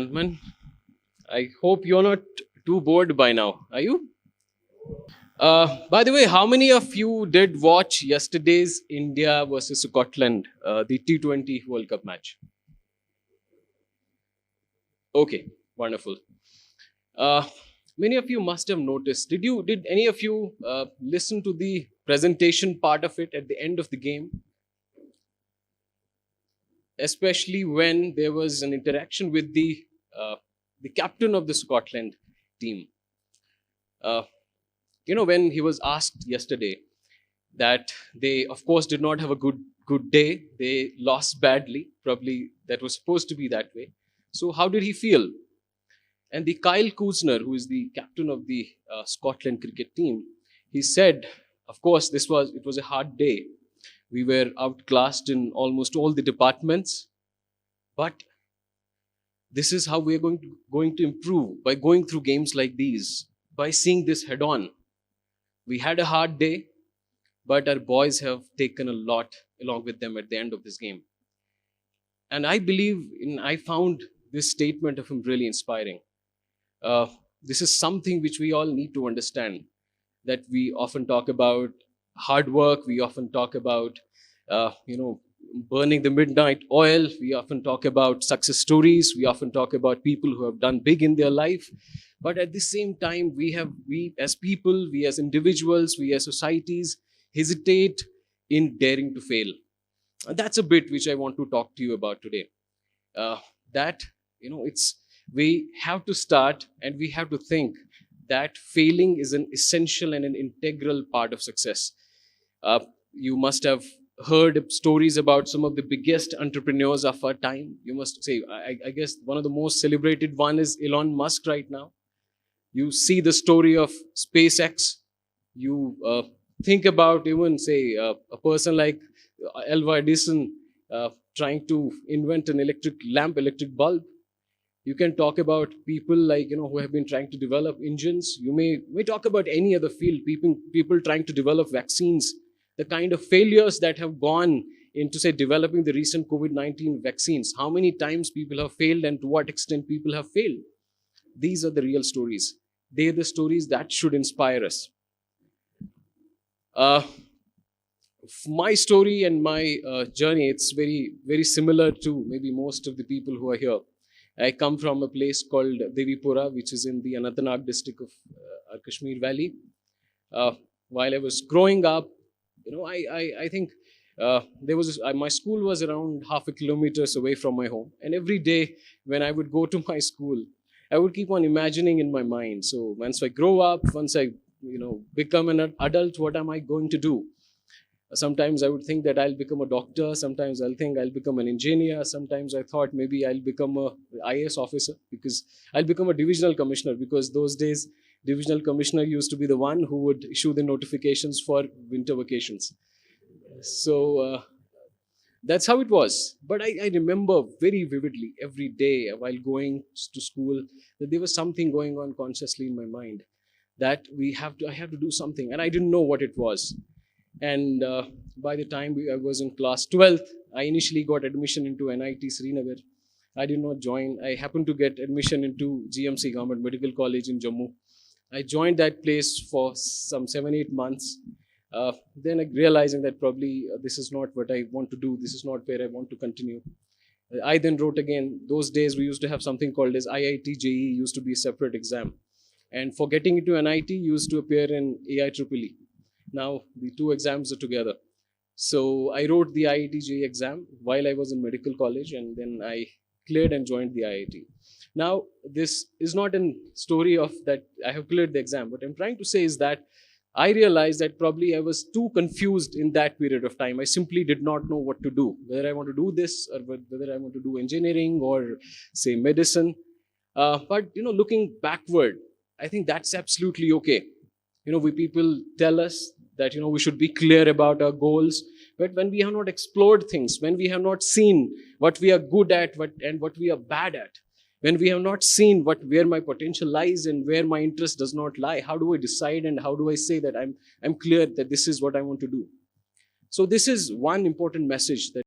Gentlemen, I hope you're not too bored by now. Are you? By the way, how many of you did watch yesterday's India versus Scotland, the T20 World Cup match? Okay, wonderful. Uh, Many of you must have noticed. Did any of you listen to the presentation part of it at the end of the game? Especially when there was an interaction with the captain of the Scotland team. Uh, when he was asked yesterday that they of course did not have a good day, they lost badly, probably that was supposed to be that way. So how did he feel? And the Kyle Kuzner, who is the captain of the Scotland cricket team, he said, of course it was a hard day. We were outclassed in almost all the departments, but this is how we're going to improve, by going through games like these, by seeing this head on. We had a hard day, but our boys have taken a lot along with them at the end of this game. And I found this statement of him really inspiring. This is something which we all need to understand, that we often talk about hard work, we often talk about, burning the midnight oil, we often talk about success stories, we often talk about people who have done big in their life. But at the same time, we as people, we as individuals, we as societies hesitate in daring to fail. And that's a bit which I want to talk to you about today. That it's we have to start and we have to think that failing is an essential and an integral part of success. You must have heard stories about some of the biggest entrepreneurs of our time. You must say, I guess one of the most celebrated one is Elon Musk right now. You see the story of SpaceX. You think about even, say, a person like Alva Edison trying to invent an electric lamp, electric bulb. You can talk about people like, who have been trying to develop engines. You may talk about any other field, people trying to develop vaccines. The kind of failures that have gone into, say, developing the recent COVID-19 vaccines. How many times people have failed and to what extent people have failed. These are the real stories. They're the stories that should inspire us. My story and my journey, it's very, very similar to maybe most of the people who are here. I come from a place called Devipura, which is in the Anantnag district of Kashmir Valley. While I was growing up, I think my school was around half a kilometers away from my home. And every day when I would go to my school, I would keep on imagining in my mind. So once I grow up, once I become an adult, what am I going to do? Sometimes I would think that I'll become a doctor. Sometimes I'll think I'll become an engineer. Sometimes I thought maybe I'll become a IAS officer, because I'll become a divisional commissioner, because those days divisional commissioner used to be the one who would issue the notifications for winter vacations. So that's how it was. But I remember very vividly every day while going to school that there was something going on consciously in my mind, that I have to do something, and I didn't know what it was. And by the time I was in class 12th, I initially got admission into NIT Srinagar. I did not join. I happened to get admission into GMC, Government Medical College in Jammu. I joined that place for some 7-8 months. Then I realizing that probably this is not what I want to do. This is not where I want to continue. I then wrote again. Those days we used to have something called as IIT JEE, used to be a separate exam. And for getting into NIT, used to appear in AIEEE. Now the two exams are together. So I wrote the IIT JEE exam while I was in medical college, and then I cleared and joined the IIT. Now, this is not a story of that I have cleared the exam. What I'm trying to say is that I realized that probably I was too confused in that period of time. I simply did not know what to do, whether I want to do this or whether I want to do engineering or, say, medicine. But looking backward, I think that's absolutely okay. We people tell us that we should be clear about our goals, but when we have not explored things, when we have not seen what we are good at and what we are bad at, when we have not seen where my potential lies and where my interest does not lie, how do I decide and how do I say that I'm clear that this is what I want to do? So this is one important message that